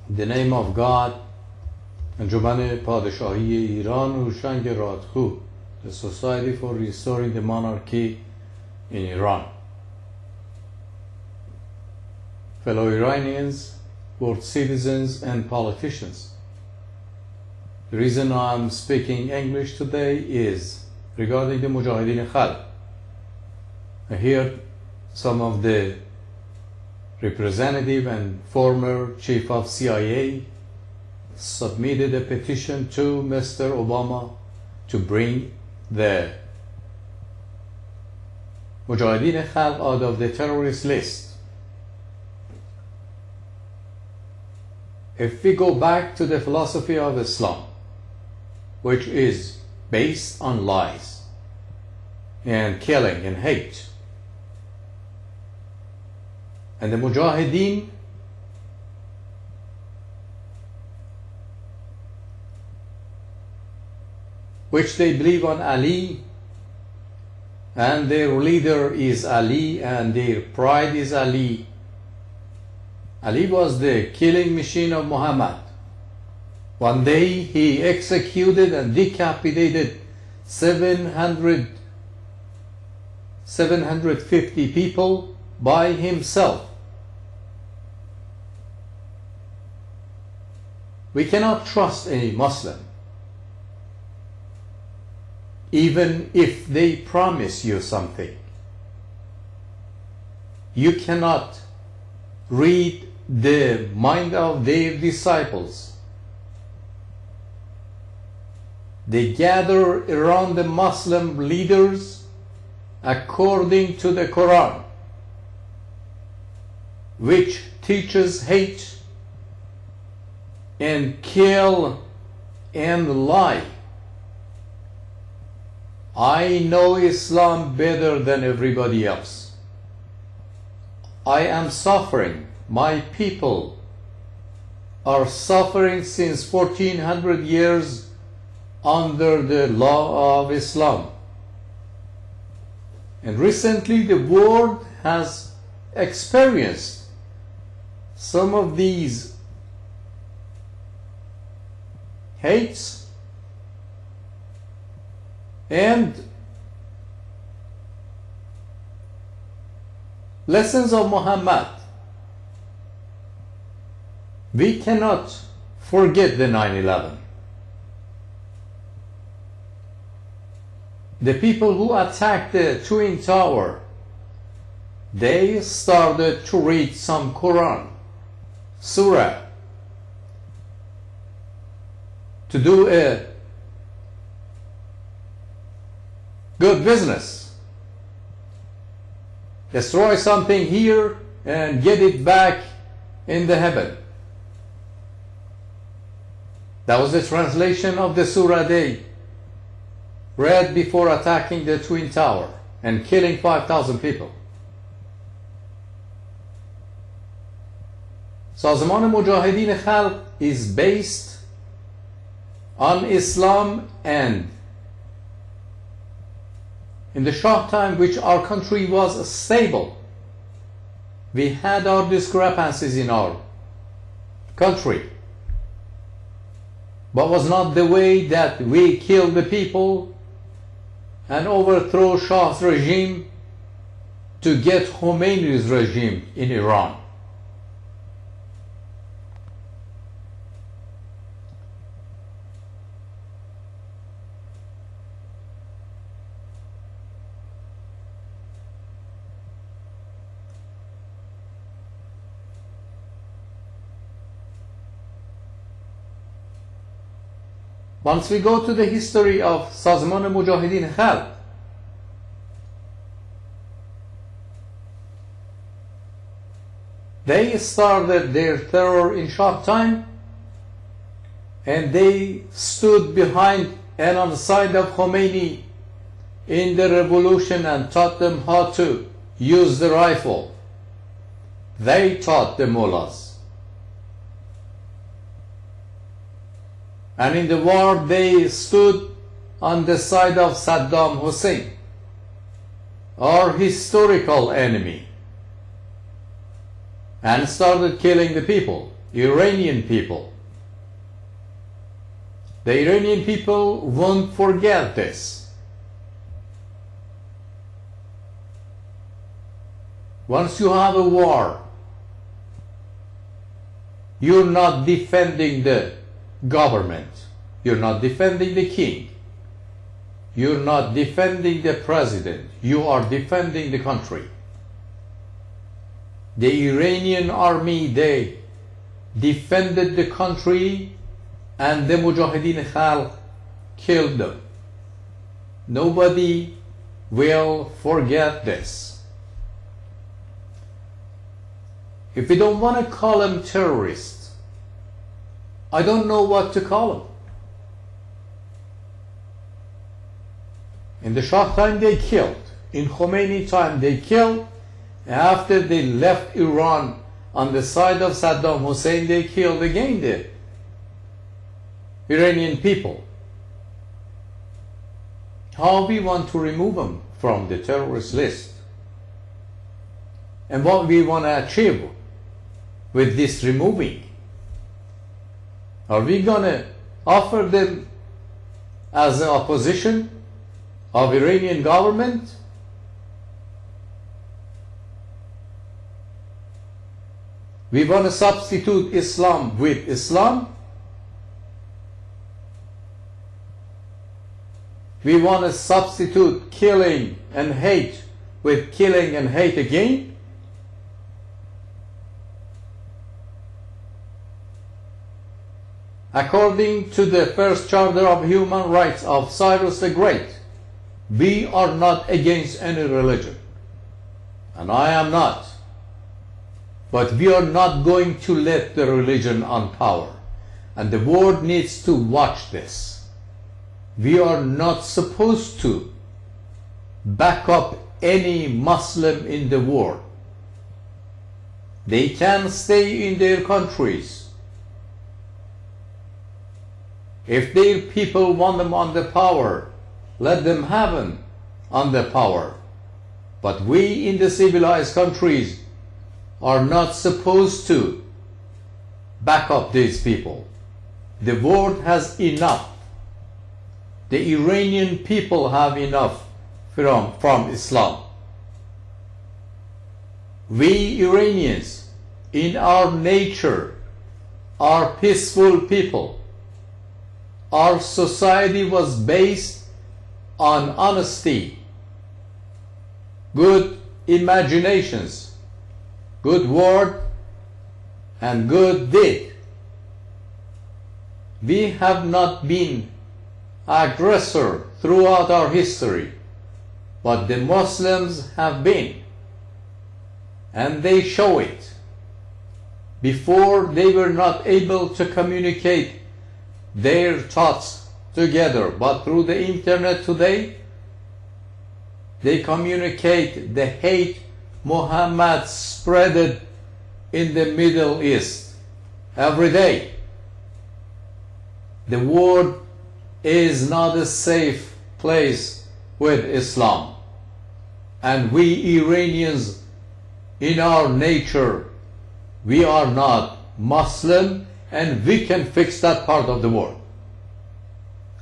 In the name of God, Anjjomane Padeshahie Iran Hushange Radkhu, the Society for Restoring the Monarchy in Iran. Fellow Iranians, world citizens and politicians, the reason I'm speaking English today is regarding the Mojahedin Khalgh. I heard some of the representative and former chief of CIA submitted a petition to Mr. Obama to bring the Mojahedin Khalgh out of the terrorist list. If we go back to the philosophy of Islam, which is based on lies and killing and hate, and the Mujahideen which they believe on Ali, and their leader is Ali, and their pride is Ali. Ali was the killing machine of Muhammad. One day he executed and decapitated 750 people by himself. We cannot trust any Muslim, even if they promise you something. You cannot read the mind of their disciples. They gather around the Muslim leaders according to the Quran, which teaches hate and kill and lie. I know Islam better than everybody else. I am suffering. My people are suffering since 1400 years under the law of Islam. And recently the world has experienced some of these hates and lessons of Muhammad. We cannot forget the 9/11. The people who attacked the Twin Tower, they started to read some Quran, Surah, to do a good business. Destroy something here and get it back in the heaven. That was the translation of the surah they read before attacking the Twin Tower and killing 5,000 people. Sazman Mojahedin Khalgh is based on Islam, and in the short time which our country was stable, we had our discrepancies in our country, but was not the way that we kill the people and overthrow Shah's regime to get Khomeini's regime in Iran. Once we go to the history of Sazman Mojahedin Khalgh, they started their terror in short time, and they stood behind and on the side of Khomeini in the revolution and taught them how to use the rifle. They taught the mullahs. And in the war they stood on the side of Saddam Hussein, our historical enemy, and started killing the people. Iranian people. The Iranian people won't forget this. Once you have a war, you're not defending the government, you're not defending the king, you're not defending the president, you are defending the country. The Iranian army, they defended the country, and the Mojahedin Khalgh killed them. Nobody will forget this. If we don't want to call them terrorists, I don't know what to call them. In the Shah time they killed, in Khomeini time they killed, after they left Iran on the side of Saddam Hussein, they killed again the Iranian people. How we want to remove them from the terrorist list, and what we want to achieve with this removing? Are we gonna offer them as an opposition of Iranian government? We want to substitute Islam with Islam? We want to substitute killing and hate with killing and hate again? According to the first Charter of Human Rights of Cyrus the Great, we are not against any religion, and I am not. But we are not going to let the religion on power, and the world needs to watch this. We are not supposed to back up any Muslim in the world. They can stay in their countries. If their people want them on the power, let them have them on the power. But we in the civilized countries are not supposed to back up these people. The world has enough. The Iranian people have enough from Islam. We Iranians, in our nature, are peaceful people. Our society was based on honesty, good imaginations, good word, and good deed. We have not been aggressor throughout our history, but the Muslims have been, and they show it. Before, they were not able to communicate their thoughts together, but through the internet today, they communicate the hate Muhammad spread in the Middle East every day. The world is not a safe place with Islam, and we Iranians, in our nature, we are not Muslim, and we can fix that part of the world.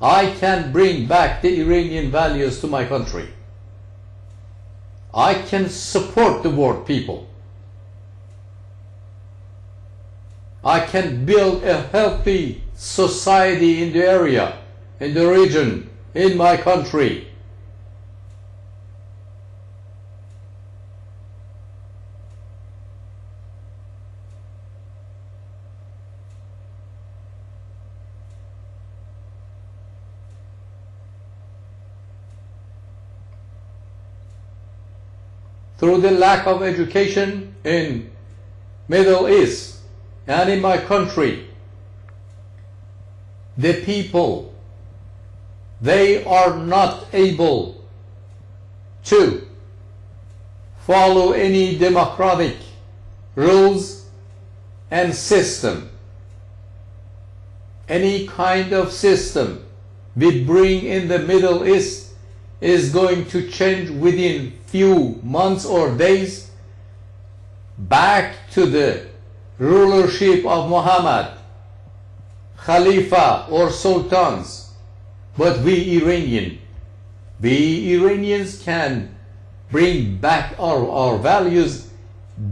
I can bring back the Iranian values to my country. I can support the world people. I can build a healthy society in the area, in the region, in my country. Through the lack of education in Middle East and in my country, the people, they are not able to follow any democratic rules and system. Any kind of system we bring in the Middle East is going to change within few months or days back to the rulership of Muhammad, Khalifa or Sultans, but we Iranians can bring back our values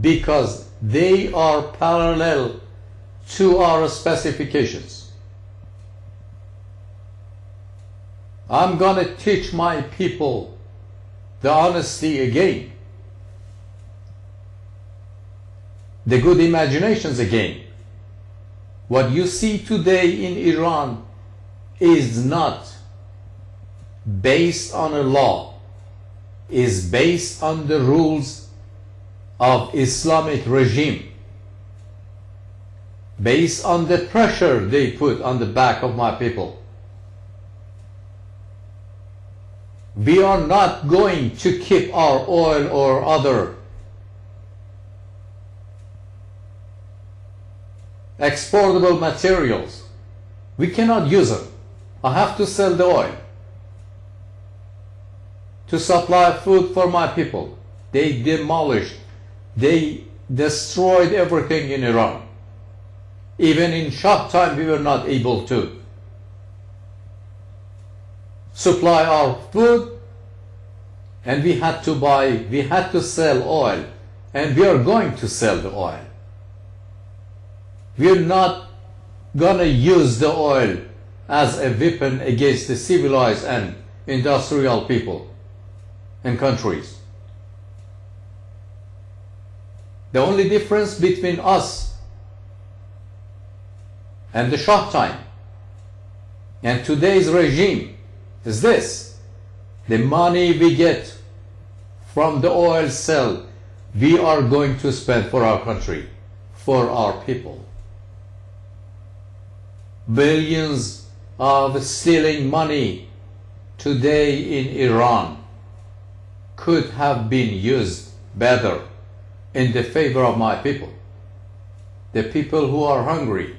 because they are parallel to our specifications. I'm gonna teach my people the honesty again, the good imaginations again. What you see today in Iran is not based on a law, is based on the rules of Islamic regime, based on the pressure they put on the back of my people. We are not going to keep our oil or other exportable materials. We cannot use them. I have to sell the oil to supply food for my people. They demolished, they destroyed everything in Iran. Even in short time we were not able to supply our food, and we had to sell oil, and we are going to sell the oil. We are not gonna use the oil as a weapon against the civilized and industrial people and countries. The only difference between us and the Shah time and today's regime is this: the money we get from the oil sale, we are going to spend for our country, for our people. Billions of stealing money today in Iran could have been used better in the favor of my people, the people who are hungry,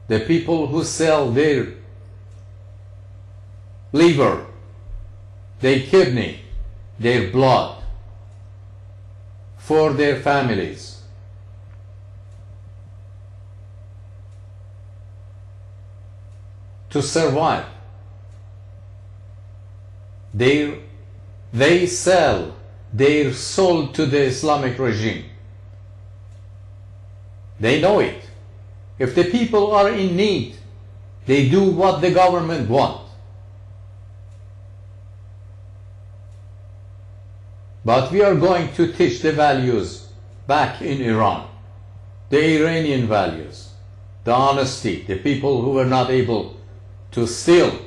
the people who sell their liver, their kidney, their blood for their families. To survive. They sell their soul to the Islamic regime. They know it. If the people are in need, they do what the government wants. But we are going to teach the values back in Iran, the Iranian values, the honesty, the people who were not able to steal.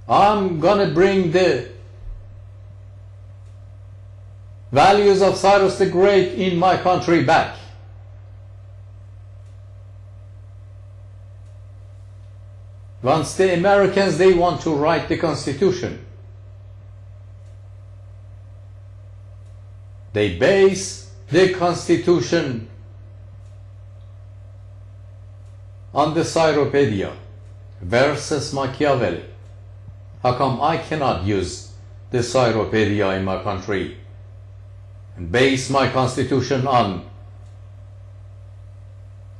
I'm gonna bring the values of Cyrus the Great in my country back. Once the Americans, they want to write the Constitution, they base the Constitution on the Cyropedia versus Machiavelli. How come I cannot use the Cyropedia in my country and base my Constitution on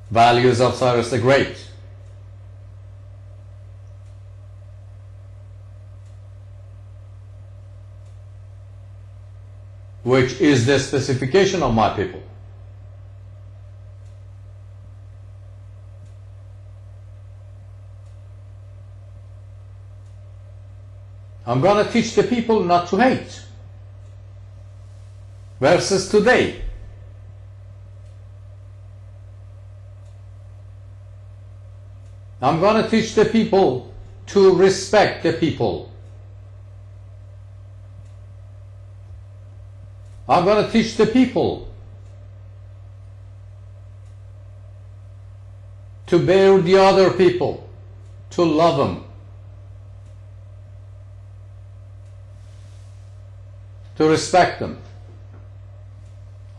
values of Cyrus the Great? Which is the specification of my people. I'm going to teach the people not to hate. Versus today. I'm going to teach the people to respect the people. I'm going to teach the people to bear the other people, to love them, to respect them.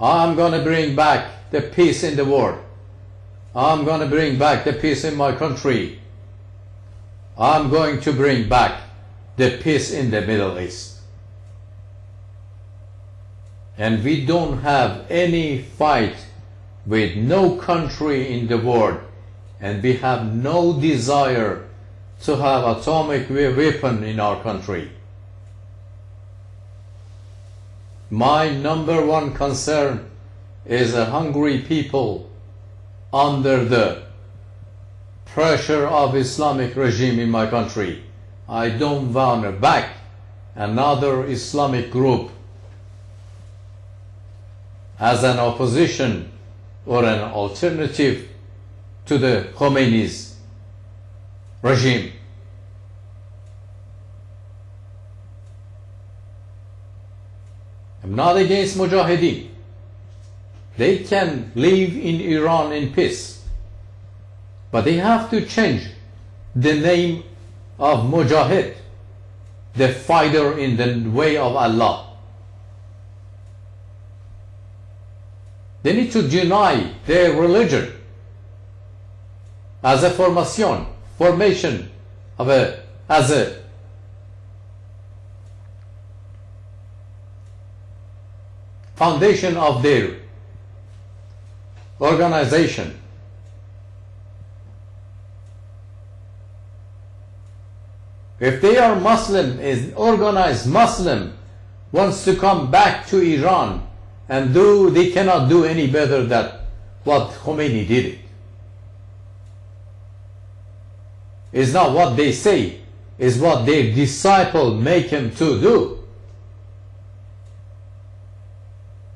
I'm going to bring back the peace in the world. I'm going to bring back the peace in my country. I'm going to bring back the peace in the Middle East. And we don't have any fight with no country in the world, and we have no desire to have atomic weapon in our country. My number one concern is a hungry people under the pressure of Islamic regime in my country. I don't want to back another Islamic group as an opposition or an alternative to the Khomeini's regime. I'm not against Mojahedin. They can live in Iran in peace, but they have to change the name of Mujahid, the fighter in the way of Allah. They need to deny their religion as a formation of as a foundation of their organization. If they are Muslim, is organized Muslim, wants to come back to Iran and they cannot do any better than what Khomeini did it. It's not what they say, it's what their disciple make them to do.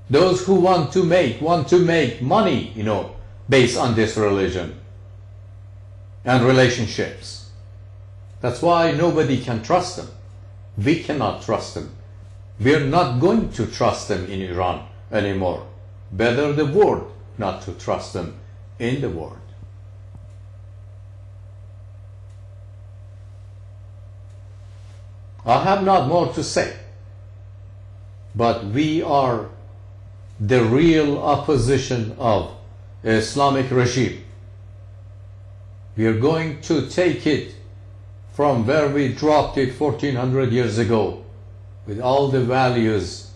Those who want to make money, based on this religion and relationships. That's why nobody can trust them. We cannot trust them. We're not going to trust them in Iran anymore. Better the world not to trust them in the world. I have not more to say, but we are the real opposition of Islamic regime. We are going to take it from where we dropped it 1400 years ago, with all the values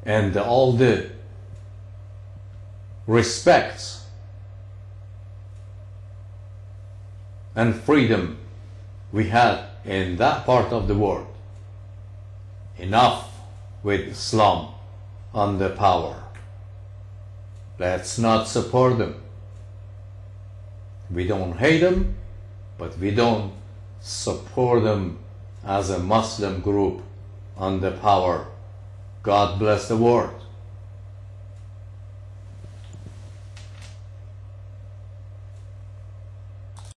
and all the respects and freedom we had in that part of the world. Enough with Islam on the power. Let's not support them. We don't hate them, but we don't support them as a Muslim group on the power. God bless the world.